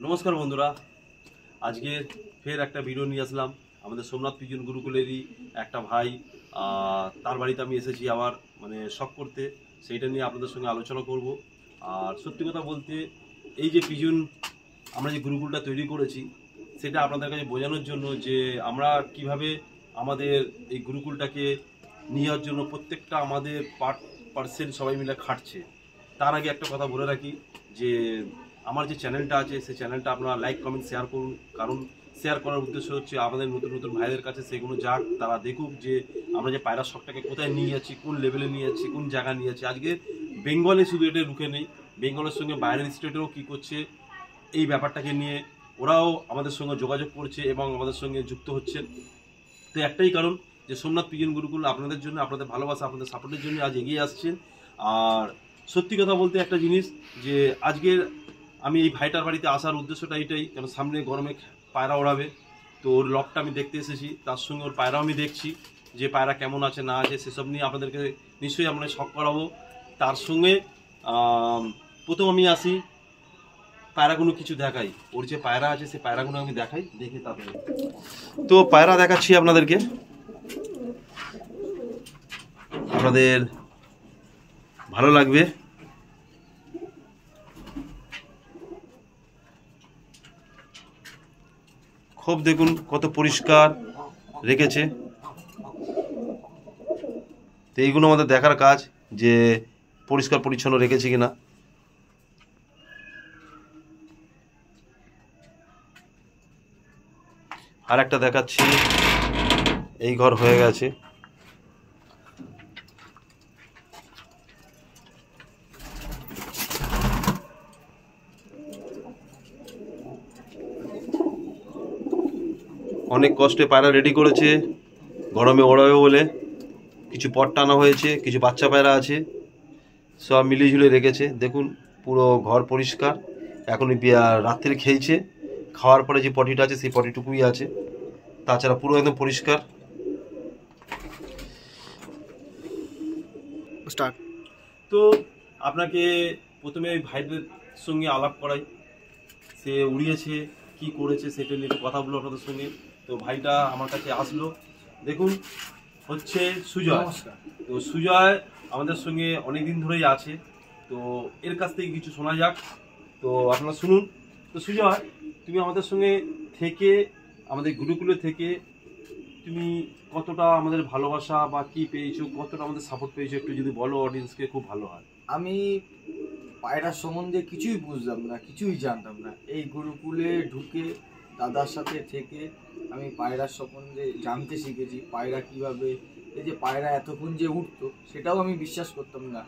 নমস্কার বন্ধুরা, আজকে ফের একটা ভিডিও নিয়ে আসলাম। আমাদের সোমনাথ পিজন গুরুকুলেরই একটা ভাই, তার বাড়িতে আমি এসেছি আবার শখ করতে, সেইটা নিয়ে আপনাদের সঙ্গে আলোচনা করব। আর সত্যি কথা বলতে, এই যে পিজন আমরা যে গুরুকুলটা তৈরি করেছি, সেটা আপনাদের কাছে বোঝানোর জন্য যে আমরা কিভাবে আমাদের এই গুরুকুলটাকে নেওয়ার জন্য প্রত্যেকটা আমাদের পার্সেন্ট সবাই মিলে খাটছে। তার আগে একটা কথা বলে রাখি যে আমার যে চ্যানেলটা আছে সেই চ্যানেলটা আপনারা লাইক কমেন্ট শেয়ার করুন, কারণ শেয়ার করার উদ্দেশ্য হচ্ছে আমাদের নতুন নতুন ভাইদের কাছে সেগুলো যাক, তারা দেখুক যে আমরা যে পায়রা শখটাকে কোথায় নিয়ে যাচ্ছি, কোন লেভেলে নিয়ে যাচ্ছি, কোন জায়গায় নিয়ে যাচ্ছি। আজকে বেঙ্গলে শুধু এটা রুখে নেই, বেঙ্গলের সঙ্গে বাইরের স্টেটেও কী করছে এই ব্যাপারটাকে নিয়ে ওরাও আমাদের সঙ্গে যোগাযোগ করছে এবং আমাদের সঙ্গে যুক্ত হচ্ছেন। তো একটাই কারণ যে সোমনাথ পিজন গুরুকুল আপনাদের জন্য, আপনাদের ভালোবাসা, আপনাদের সাপোর্টের জন্য আজ এগিয়ে আসছেন। আর সত্যি কথা বলতে একটা জিনিস যে আজকের আমি এই ভাইটার বাড়িতে আসার উদ্দেশ্যটা এইটাই, কেন সামনে গরমে পায়রা ওড়াবে, তো ওর লকটা আমি দেখতে এসেছি, তার সঙ্গে ওর পায়রাও আমি দেখছি যে পায়রা কেমন আছে না আছে সেসব নিয়ে আপনাদেরকে নিশ্চয়ই আমরা শখ করাবো। তার সঙ্গে প্রথম আমি আসি পায়রাগুলো কিছু দেখাই, ওর যে পায়রা আছে সেই পায়রাগুলো আমি দেখাই, দেখে তারপরে তো পায়রা দেখাচ্ছি আপনাদেরকে, আপনাদের ভালো লাগবে। খুব দেখুন কত পরিষ্কার রেখেছে। তো এইগুলো আমাদের দেখার কাজ যে পরিষ্কার পরিচ্ছন্ন রেখেছে কিনা। আর একটা দেখাচ্ছি, এই ঘর হয়ে গেছে। অনেক কষ্টে পায়রা রেডি করেছে, গরমে ওড়াবে বলে। কিছু পট টানা হয়েছে, কিছু বাচ্চা পায়রা আছে, সব মিলিয়ে ঝুলে রেখেছে। দেখুন পুরো ঘর পরিষ্কার। এখন রাত্রে খেয়েছে, খাওয়ার পরে যে পটিটা আছে সেই পটিটুকুই আছে, তাছাড়া পুরো একদম পরিষ্কার। স্টার্ট। তো আপনাকে প্রথমে ওই ভাইদের সঙ্গে আলাপ করাই, সে উড়িয়েছে কি করেছে সেটা নিয়ে একটু কথা বলবো আপনাদের সঙ্গে। তো ভাইটা আমার কাছে আসলো, দেখুন হচ্ছে সুজয়। তো সুজয় আমাদের সঙ্গে অনেক দিন ধরেই আছে, তো এর কাছ থেকে কিছু শোনা যাক, তো আপনারা শুনুন। তো সুজয়, তুমি আমাদের সঙ্গে থেকে, আমাদের গুরুকুলে থেকে তুমি কতটা আমাদের ভালোবাসা বা কি পেয়েছো, কতটা আমাদের সাপোর্ট পেয়েছো, একটু যদি বলো অডিয়েন্সকে, খুব ভালো হয়। আমি পায়রার সম্বন্ধে কিছুই বুঝতাম না, কিছুই জানতাম না। এই গুরুকুলে ঢুকে দাদার সাথে থেকে আমি পায়রার সম্বন্ধে জানতে শিখেছি। পায়রা কিভাবে, এই যে পায়রা এতক্ষণ যে উঠতো সেটাও আমি বিশ্বাস করতাম না।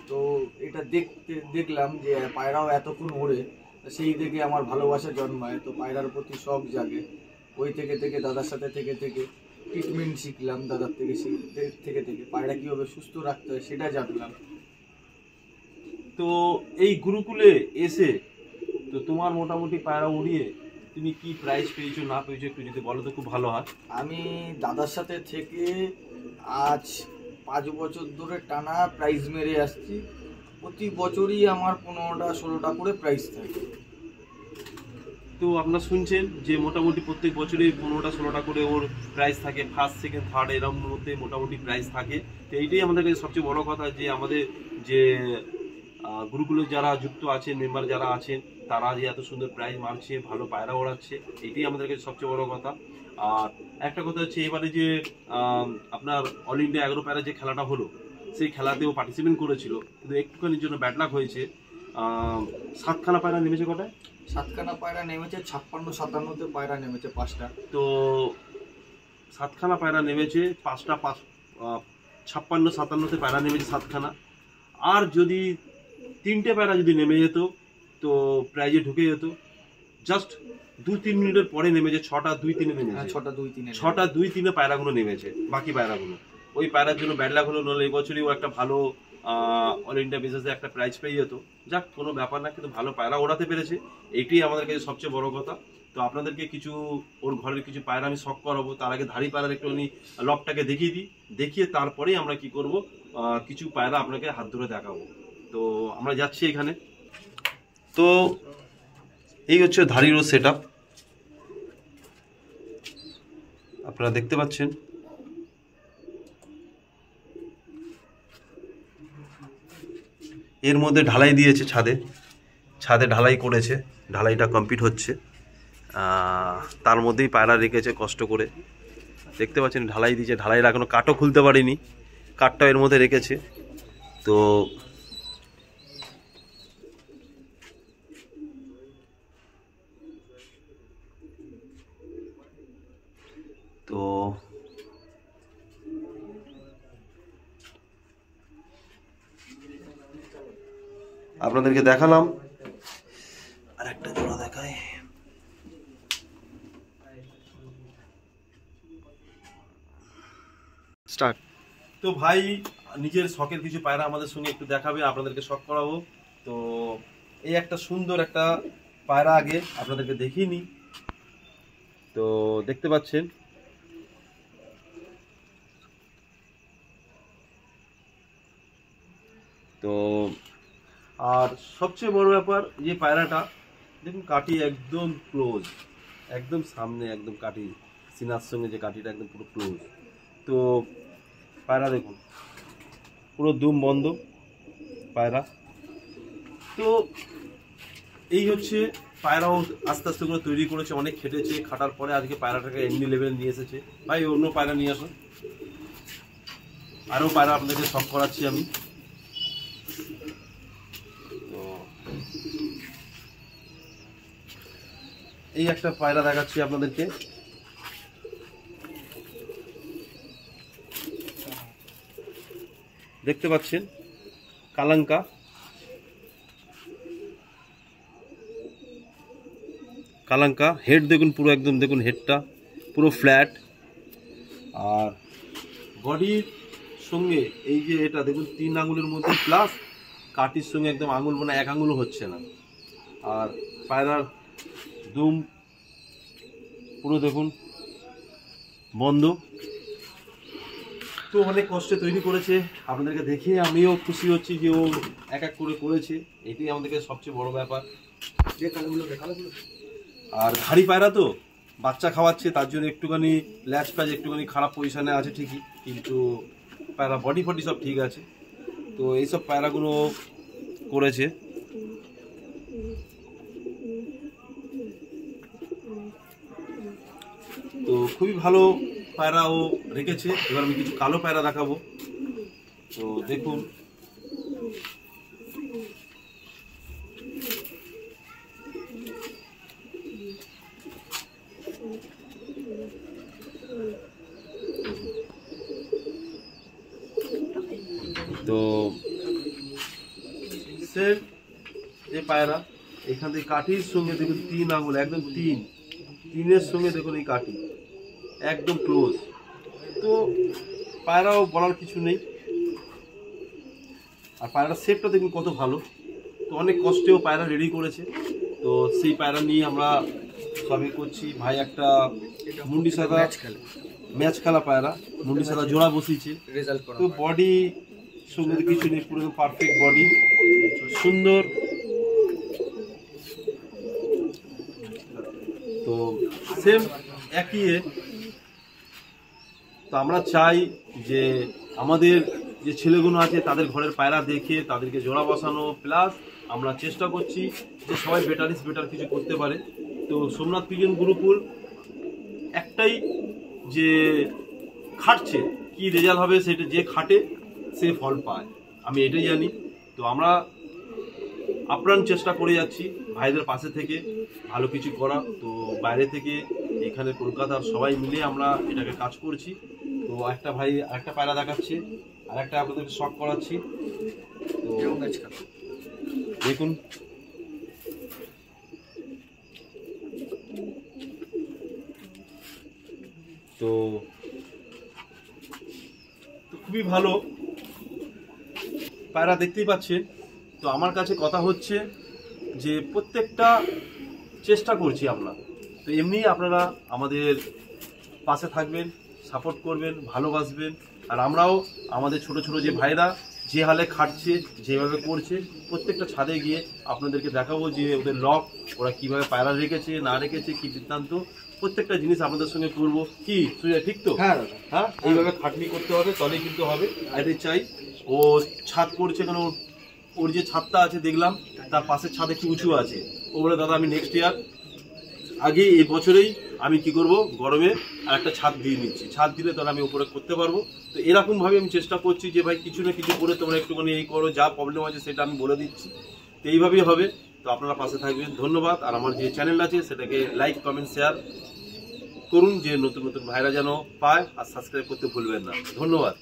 তো এটা দেখলাম যে পায়রাও এতক্ষণ ওড়ে, সেই দেখে আমার ভালোবাসা জন্মায়। তো পায়রার প্রতি শখ জাগে। ওই থেকে দাদার সাথে থেকে ট্রিটমেন্ট শিখলাম, দাদার থেকে পায়রা কীভাবে সুস্থ রাখতে হয় সেটা জানলাম। তো এই গুরুকুলে এসে তো তোমার মোটামুটি পায়রা উড়িয়ে তুমি কি প্রাইজ পেয়েছো না পেয়েছো একটু যদি বলো তো খুব ভালো হয়। আমি দাদার সাথে থেকে আজ 5 বছর ধরে টানা প্রাইজ মেরে আসছি। প্রতি বছরই আমার 15টা 16টা করে প্রাইজ থাকে। তো আপনারা শুনছেন যে মোটামুটি প্রত্যেক বছরই 15টা 16টা করে ওর প্রাইজ থাকে, ফার্স্ট সেকেন্ড থার্ড এরকম মধ্যে মোটামুটি প্রাইজ থাকে। তো এইটাই আমাদের কাছে সবচেয়ে বড় কথা যে আমাদের যে গুরুকুলে যারা যুক্ত আছেন, মেম্বার যারা আছেন, তারা যে এত সুন্দর প্রাইজ মারছে, ভালো পায়রা ওড়াচ্ছে, এটাই আমাদের কাছে সবচেয়ে বড় কথা। আর একটা কথা হচ্ছে এবারে যে আপনার অল ইন্ডিয়া অ্যাগ্রো পায়রা যে খেলাটা হলো, সেই খেলাতেও পার্টিসিপেট করেছিল, কিন্তু একটুখানির জন্য ব্যাড লাক হয়েছে। 7খানা পায়রা নেমেছে কটায়? 7খানা পায়রা নেমেছে, 56-57তে পায়রা নেমেছে 5টা। তো 7খানা পায়রা নেমেছে, 5টা 56-57তে পায়রা নেমেছে 7খানা। আর যদি 3টে পায়রা যদি নেমে যেত তো প্রাইজে ঢুকে যেত। জাস্ট 2-3 মিনিটের পরে নেমেছে, 6টা 2-3-এ নেমেছে। 6টা 2-3-এ পায়রাগুলো নেমেছে, বাকি পায়রাগুলো। ওই পায়রার জন্য ব্যাড লাক হলো, নইলে এই বছরই ও একটা ভালো অল ইন্ডিয়া বেসিসে একটা প্রাইজ পেয়ে যেত। যাক, কোনো ব্যাপার না, কিন্তু ভালো পায়রা ওড়াতে পেরেছে, এইটাই আমাদের কাছে সবচেয়ে বড় কথা। তো আপনাদেরকে কিছু ওর ঘরের কিছু পায়রা আমি শখ করাবো। তার আগে ধাড়ি পায়রার একটু আমি লকটাকে দেখিয়ে দিই, দেখিয়ে তারপরেই আমরা কি করব, কিছু পায়রা আপনাকে হাত ধরে দেখাবো। তো আমরা যাচ্ছি এখানে। তো এই হচ্ছে ধাড়িরও সেট আপ, আপনারা দেখতে পাচ্ছেন। এর মধ্যে ঢালাই দিয়েছে, ছাদে ঢালাই করেছে, ঢালাইটা কমপ্লিট হচ্ছে। তার মধ্যেই পায়রা রেখেছে কষ্ট করে, দেখতে পাচ্ছেন ঢালাই দিয়েছে, ঢালাইয়ের এখনো কাঠও খুলতে পারিনি, কাঠটা এর মধ্যে রেখেছে। তো তো আপনাদেরকে দেখালাম, আর একটা জোড়া দেখায়। স্টার্ট। তো ভাই নিজের শখের কিছু পায়রা আমাদের সঙ্গে একটু দেখাবে, আপনাদেরকে শখ করাবো। তো এই একটা সুন্দর একটা পায়রা আগে আপনাদেরকে দেখিয়ে নি। তো দেখতে পাচ্ছেন তো, আর সবচেয়ে বড় ব্যাপার যে পায়রাটা দেখুন, কাঠি একদম ক্লোজ, একদম সামনে, একদম কাঠি সিনার সঙ্গে যে কাঠিটা একদম পুরো ক্লোজ। তো পায়রা দেখুন পুরো দুম বন্ধ পায়রা। তো এই হচ্ছে পায়রাও আস্তে আস্তে করে তৈরি করেছে, অনেক খেটেছে, খাটার পরে আজকে পায়রাটাকে এমনি লেভেল নিয়ে এসেছে। ভাই অন্য পায়রা নিয়ে আসো, আরও পায়রা আপনাদেরকে শখ করাচ্ছি আমি। তো এই একটা পায়রা দেখাচ্ছি আপনাদেরকে, দেখতে পাচ্ছেন কালাঙ্কা, হেড দেখুন পুরো একদম, দেখুন হেডটা পুরো ফ্ল্যাট, আর বডির সঙ্গে এই যে এটা দেখুন 3 আঙুলের মধ্যে প্লাস কাটির সঙ্গে একদম আঙুল, মানে 1 আঙুলও হচ্ছে না। আর পায়রার দুম পুরো দেখুন বন্ধ। তো অনেক কষ্টে তৈরি করেছে, আপনাদেরকে দেখে আমিও খুশি হচ্ছি যে ও এক এক করে করেছে, এটাই আমাদেরকে সবচেয়ে বড় ব্যাপার। আর ধাড়ি পায়রা তো বাচ্চা খাওয়াচ্ছে, তার জন্য একটুখানি ল্যাচ প্যাচ একটুখানি খারাপ পজিশনে আছে ঠিকই, কিন্তু পায়রা বডি ফডি সব ঠিক আছে। তো এইসব পায়রাগুলো করেছে। তো খুবই ভালো পায়রাও রেখেছে। এবার আমি কিছু কালো পায়রা দেখাবো। তো দেখুন তো সেম যে পায়রা, এখান থেকে কাঠির সঙ্গে দেখুন 3 আঙুল, একদম 3-3-এর সঙ্গে দেখুন এই কাঠি একদম ক্লোজ। তো পায়রাও বলার কিছু নেই, আর পায়রার শেপটা দেখুন কত ভালো। তো অনেক কষ্টেও পায়রা রেডি করেছে, তো সেই পায়রা নিয়ে আমরা সবই করছি। ভাই একটা মুন্ডি সাদা ম্যাচ খেলা পায়রা, মুন্ডি সাদা জোড়া বসিয়েছে। তো বডি সঙ্গে কিছু নেই, পুরো পারফেক্ট বডি, সুন্দর। তো সেম একই। তো আমরা চাই যে আমাদের যে ছেলেগুলো আছে তাদের ঘরের পায়রা দেখে তাদেরকে জোড়া বসানো, প্লাস আমরা চেষ্টা করছি যে সবাই বেটার কিছু করতে পারে। তো সোমনাথ পিজন গুরুকুল একটাই যে খাটছে, কি রেজাল্ট হবে সেটা, যে খাটে সে ফল পায়, আমি এটাই জানি। তো আমরা আপ্রাণ চেষ্টা করে যাচ্ছি ভাইদের পাশে থেকে ভালো কিছু করা। তো বাইরে থেকে এখানে কলকাতার সবাই মিলে আমরা এটাকে কাজ করছি। তো একটা ভাই আরেকটা পায়রা দেখাচ্ছে, আর একটা আপনাদেরকে শখ করাচ্ছি। তো দেখুন তো খুবই ভালো পায়রা দেখতেই পাচ্ছেন। তো আমার কাছে কথা হচ্ছে যে প্রত্যেকটা চেষ্টা করছি আমরা, তো এমনি আপনারা আমাদের পাশে থাকবেন, সাপোর্ট করবেন, ভালোবাসবেন। আর আমরাও আমাদের ছোট ছোট যে ভাইরা যে হালে খাটছে, যেভাবে করছে, প্রত্যেকটা ছাদে গিয়ে আপনাদেরকে দেখাবো যে ওদের লক ওরা কিভাবে পায়রা রেখেছে না রেখেছে, কি বৃত্তান্ত, প্রত্যেকটা জিনিস আপনাদের সঙ্গে করবো। কি সুজয়, ঠিক তো? হ্যাঁ দাদা। হ্যাঁ, এইভাবে খাটনি করতে হবে, তবেই কিন্তু হবে। এটাই চাই। ও ছাদ করছে কেন, ওর যে ছাদটা আছে দেখলাম তার পাশের ছাদ একটু উঁচু আছে। ও বলে দাদা আমি নেক্সট ইয়ার আগে এই বছরেই আমি কি করব, গরমে আর একটা ছাদ দিয়ে নিচ্ছি, ছাদ দিলে তাহলে আমি উপরে করতে পারবো। তো এরকমভাবে আমি চেষ্টা করছি যে ভাই কিছু না কিছু করে তোমরা একটুখানি এই করো, যা প্রবলেম আছে সেটা আমি বলে দিচ্ছি। তো এইভাবেই হবে। তো আপনারা পাশে থাকবেন, ধন্যবাদ। আর আমার যে চ্যানেল আছে সেটাকে লাইক কমেন্ট শেয়ার করুন, যে নতুন নতুন ভাইরা যেন পায়, আর সাবস্ক্রাইব করতে ভুলবেন না। ধন্যবাদ।